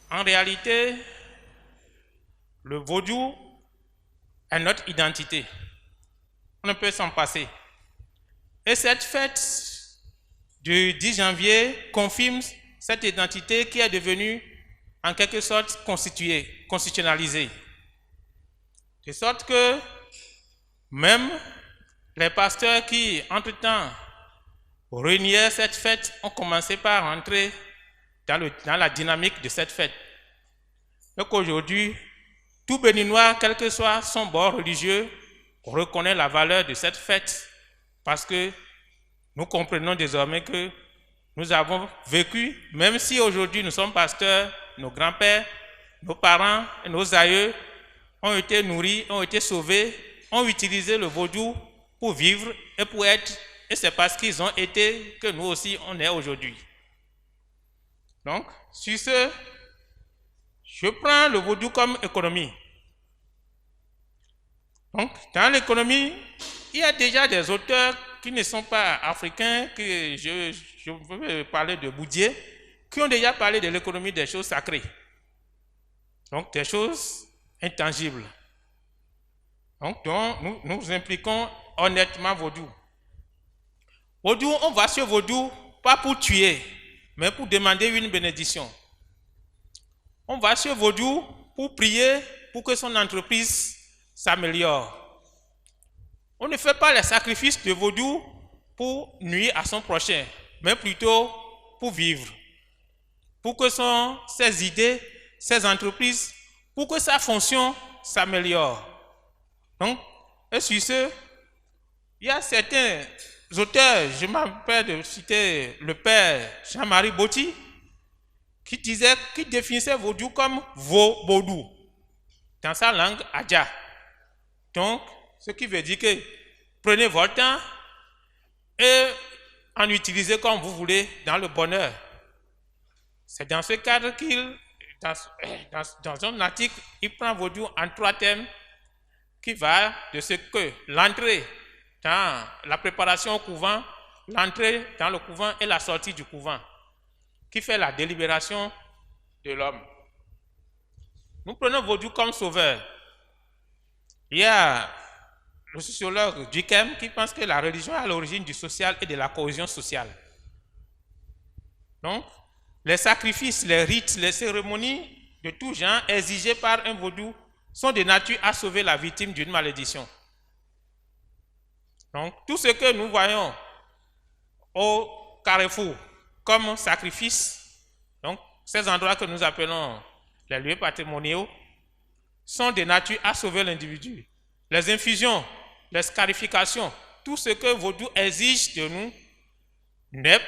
En réalité, le vaudou est notre identité. On ne peut s'en passer. Et cette fête du 10 janvier confirme cette identité qui est devenue en quelque sorte constitutionnalisée. De sorte que même les pasteurs qui, entre-temps, reniaient cette fête ont commencé par entrer dans la dynamique de cette fête. Donc aujourd'hui, tout Béninois, quel que soit son bord religieux, reconnaît la valeur de cette fête parce que nous comprenons désormais que nous avons vécu, même si aujourd'hui nous sommes pasteurs, nos grands-pères, nos parents et nos aïeux ont été nourris, ont été sauvés, ont utilisé le vaudou pour vivre et pour être, et c'est parce qu'ils ont été que nous aussi on est aujourd'hui. Donc, sur ce, je prends le vaudou comme économie. Donc, dans l'économie, il y a déjà des auteurs qui ne sont pas africains, que je veux parler de Boudier, qui ont déjà parlé de l'économie des choses sacrées. Donc, des choses intangibles. Donc, nous impliquons honnêtement vaudou. Vaudou, on va sur vaudou, pas pour tuer, mais pour demander une bénédiction. On va sur vaudou pour prier pour que son entreprise s'améliore. On ne fait pas les sacrifices de vaudou pour nuire à son prochain, mais plutôt pour vivre. Pour que ses idées, ses entreprises, pour que sa fonction s'améliore. Donc, et sur ce, il y a certains auteurs, je m'appelle de citer le père Jean-Marie Botti, qui définissait vaudou comme vaudou, dans sa langue adja. Donc, ce qui veut dire que prenez votre temps et en utilisez comme vous voulez dans le bonheur. C'est dans ce cadre qu'il, dans un article, il prend vaudou en 3 thèmes qui va de ce que l'entrée dans la préparation au couvent, l'entrée dans le couvent et la sortie du couvent, qui fait la délibération de l'homme. Nous prenons vaudou comme sauveur. Il y a le sociologue Durkheim qui pense que la religion est à l'origine du social et de la cohésion sociale. Donc, les sacrifices, les rites, les cérémonies de tout genre exigés par un vaudou sont de nature à sauver la victime d'une malédiction. Donc, tout ce que nous voyons au carrefour comme sacrifice, donc ces endroits que nous appelons les lieux patrimoniaux, sont de nature à sauver l'individu. Les infusions, les scarifications, tout ce que vaudou exige de nous n'est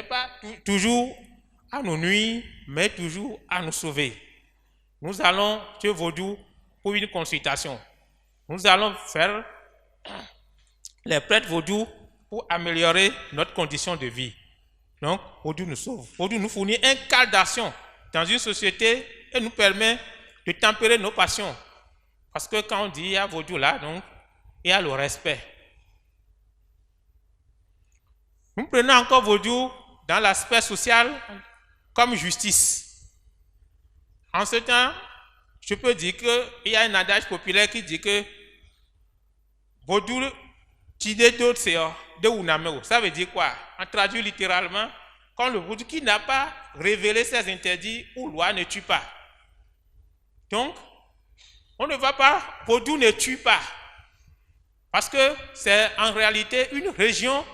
pas toujours à nous nuire, mais toujours à nous sauver. Nous allons chez vaudou pour une consultation. Nous allons faire les prêtres vaudou pour améliorer notre condition de vie. Donc, vaudou nous sauve. Vaudou nous fournit un cadre d'action dans une société et nous permet de tempérer nos passions. Parce que quand on dit il y a vaudou là, donc il y a le respect. Nous prenons encore vaudou dans l'aspect social comme justice. En ce temps, je peux dire qu'il y a un adage populaire qui dit que vaudou tide d'autres de unameo. Ça veut dire quoi? En traduit littéralement, quand le vaudou qui n'a pas révélé ses interdits ou lois ne tue pas. Donc, on ne va pas, vaudou ne tue pas. Parce que c'est en réalité une région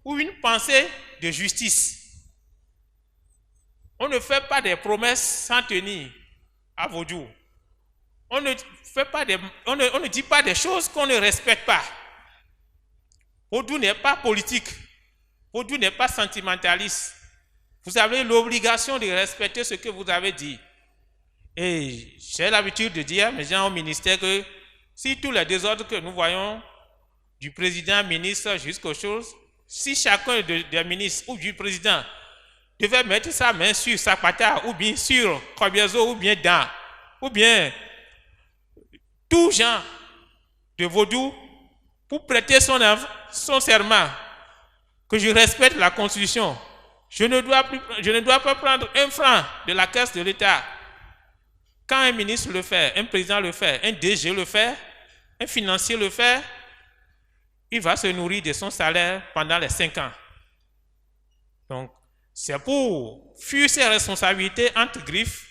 ou une pensée de justice. On ne fait pas des promesses sans tenir à vaudou. On ne dit pas des choses qu'on ne respecte pas. Vaudou n'est pas politique. Vaudou n'est pas sentimentaliste. Vous avez l'obligation de respecter ce que vous avez dit. Et j'ai l'habitude de dire à mes gens au ministère que si tous les désordres que nous voyons, du président, ministre jusqu'aux choses, si chacun des ministres ou du président devait mettre sa main sur sa patate ou bien sur Kobiezo ou bien dans, ou bien tout genre de vaudou pour prêter son serment, que je respecte la Constitution, Je ne dois pas prendre un franc de la caisse de l'État. Quand un ministre le fait, un président le fait, un DG le fait, un financier le fait, il va se nourrir de son salaire pendant les 5 ans. Donc, c'est pour fuir ses responsabilités entre griffes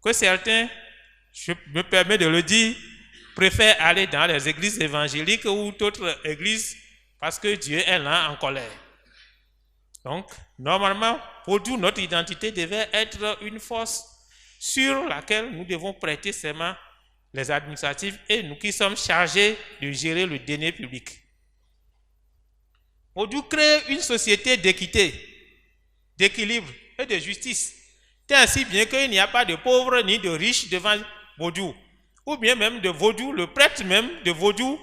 que certains, je me permets de le dire, préfèrent aller dans les églises évangéliques ou d'autres églises parce que Dieu est là en colère. Donc, normalement, pour nous, notre identité devait être une force sur laquelle nous devons prêter serment, les administratifs et nous qui sommes chargés de gérer le denier public. Vodou crée une société d'équité, d'équilibre et de justice, tant ainsi bien qu'il n'y a pas de pauvres ni de riches devant Vodou, ou bien même de Vodou, le prêtre même de Vodou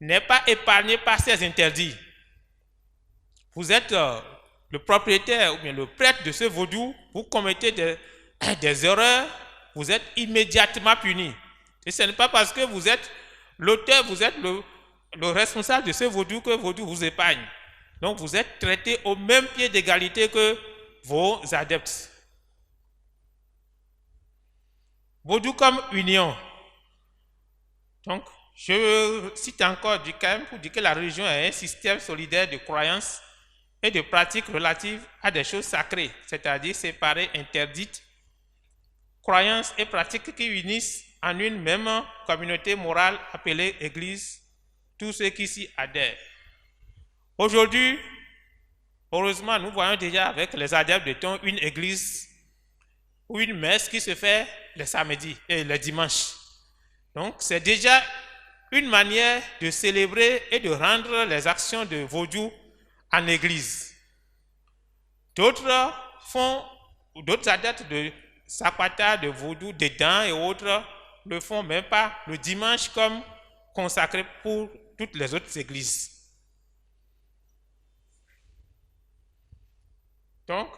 n'est pas épargné par ces interdits. Vous êtes le propriétaire ou bien le prêtre de ce Vodou, vous commettez des erreurs, vous êtes immédiatement puni. Et ce n'est pas parce que vous êtes l'auteur, vous êtes le responsable de ce Vodou que Vodou vous épargne. Donc vous êtes traité au même pied d'égalité que vos adeptes. Vodou comme union. Donc, je cite encore Durkheim pour dire que la religion est un système solidaire de croyances et de pratiques relatives à des choses sacrées, c'est-à-dire séparées, interdites, croyances et pratiques qui unissent en une même communauté morale appelée Église tous ceux qui s'y adhèrent. Aujourd'hui, heureusement, nous voyons déjà avec les adeptes de ton une église ou une messe qui se fait les samedis et les dimanches. Donc, c'est déjà une manière de célébrer et de rendre les actions de Vodou en église. D'autres adeptes de Sapata, de Vodou, de Dan et autres le font même pas le dimanche comme consacré pour toutes les autres églises. Donc,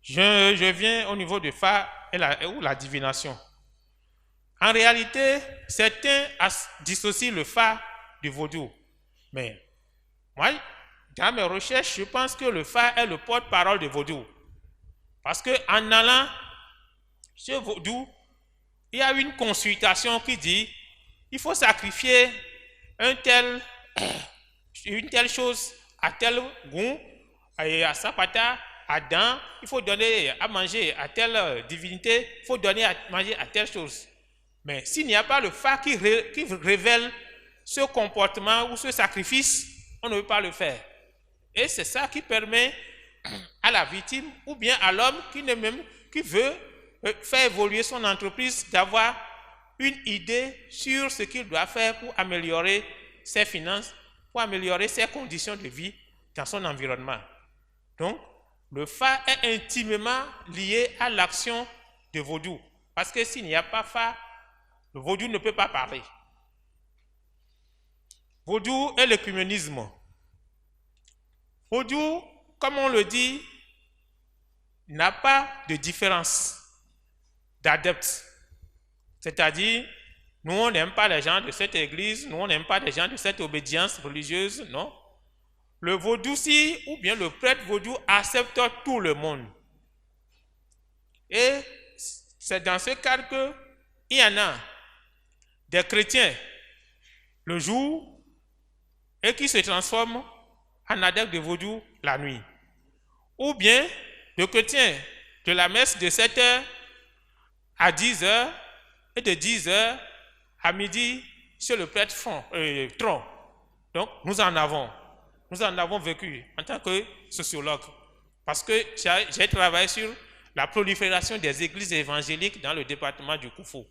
je viens au niveau du Fa ou la divination. En réalité, certains dissocient le Fa du Vodou. Mais moi, dans mes recherches, je pense que le Fa est le porte-parole du Vodou. Parce qu'en allant chez Vodou, il y a une consultation qui dit il faut sacrifier une telle chose à tel goût, et à Sapata, à Dan, il faut donner à manger à telle divinité, il faut donner à manger à telle chose. Mais s'il n'y a pas le Fa qui révèle ce comportement ou ce sacrifice, on ne peut pas le faire. Et c'est ça qui permet à la victime ou bien à l'homme qui veut faire évoluer son entreprise d'avoir une idée sur ce qu'il doit faire pour améliorer ses finances, pour améliorer ses conditions de vie dans son environnement. Donc, le Fa est intimement lié à l'action de Vodou. Parce que s'il n'y a pas Fa, le Vodou ne peut pas parler. Vodou est l'œcuménisme. Vodou, comme on le dit, n'a pas de différence d'adeptes. C'est-à-dire, nous, on n'aime pas les gens de cette église, nous, on n'aime pas les gens de cette obédience religieuse, non. Le Vodou-ci, ou bien le prêtre Vodou, accepte tout le monde. Et c'est dans ce cadre qu'il y en a des chrétiens le jour et qui se transforment en adeptes de Vodou la nuit. Ou bien le chrétien de la messe de 7h à 10h et de 10h à midi chez le prêtre tronc. Donc nous en avons vécu en tant que sociologue parce que j'ai travaillé sur la prolifération des églises évangéliques dans le département du Koufou.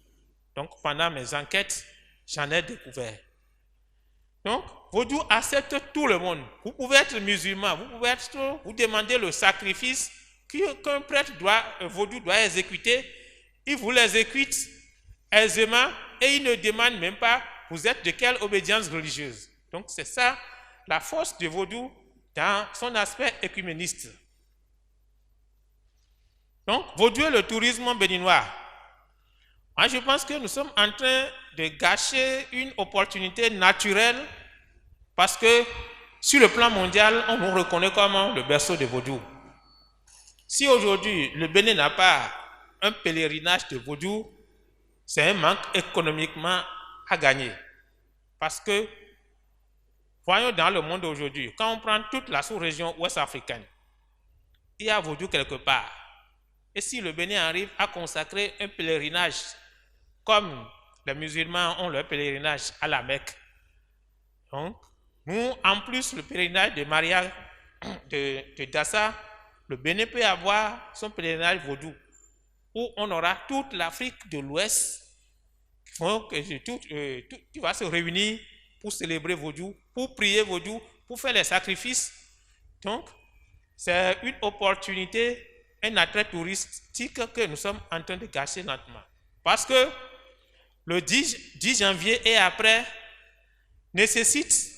Donc pendant mes enquêtes, j'en ai découvert. Donc, Vodou accepte tout le monde. Vous pouvez être musulman, vous demandez le sacrifice qu'un prêtre Vodou doit exécuter. Il vous l'exécute aisément et il ne demande même pas vous êtes de quelle obédience religieuse. Donc, c'est ça la force de Vodou dans son aspect œcuméniste. Donc, Vodou est le tourisme béninois. Moi, je pense que nous sommes en train de gâcher une opportunité naturelle parce que sur le plan mondial, on nous reconnaît comme le berceau de Vodou. Si aujourd'hui le Bénin n'a pas un pèlerinage de vaudou, c'est un manque économiquement à gagner. Parce que, voyons dans le monde aujourd'hui, quand on prend toute la sous-région ouest africaine, il y a vaudou quelque part. Et si le Bénin arrive à consacrer un pèlerinage, comme les musulmans ont leur pèlerinage à la Mecque, donc, nous, en plus, le pèlerinage de Maria de Dassa, le Bénin peut avoir son pèlerinage vaudou, où on aura toute l'Afrique de l'Ouest qui va se réunir pour célébrer vaudou, pour prier vaudou, pour faire les sacrifices. Donc, c'est une opportunité, un attrait touristique que nous sommes en train de gâcher lentement. Parce que le 10 janvier et après nécessite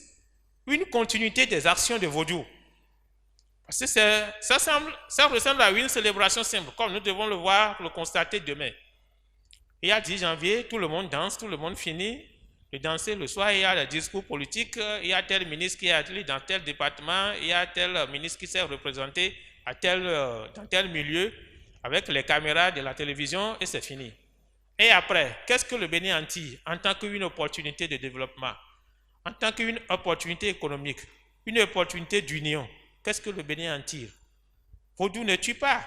une continuité des actions de vaudou. Parce que ça ressemble à une célébration simple, comme nous devons le voir, le constater demain. Il y a 10 janvier, tout le monde danse, tout le monde finit de danser le soir, il y a le discours politique, il y a tel ministre qui est allé dans tel département, il y a tel ministre qui s'est représenté dans tel milieu, avec les caméras de la télévision, et c'est fini. Et après, qu'est-ce que le Bénin en tire en tant qu'une opportunité de développement, en tant qu'une opportunité économique, une opportunité d'union? Qu'est-ce que le Bénin en tire? Vaudou ne tue pas.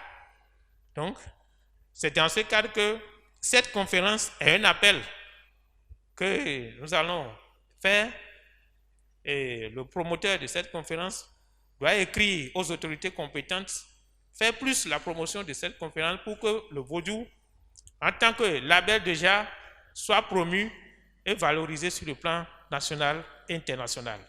Donc, c'est dans ce cadre que cette conférence est un appel que nous allons faire, et le promoteur de cette conférence doit écrire aux autorités compétentes, faire plus la promotion de cette conférence pour que le vaudou, en tant que label déjà, soit promu et valorisé sur le plan national et international.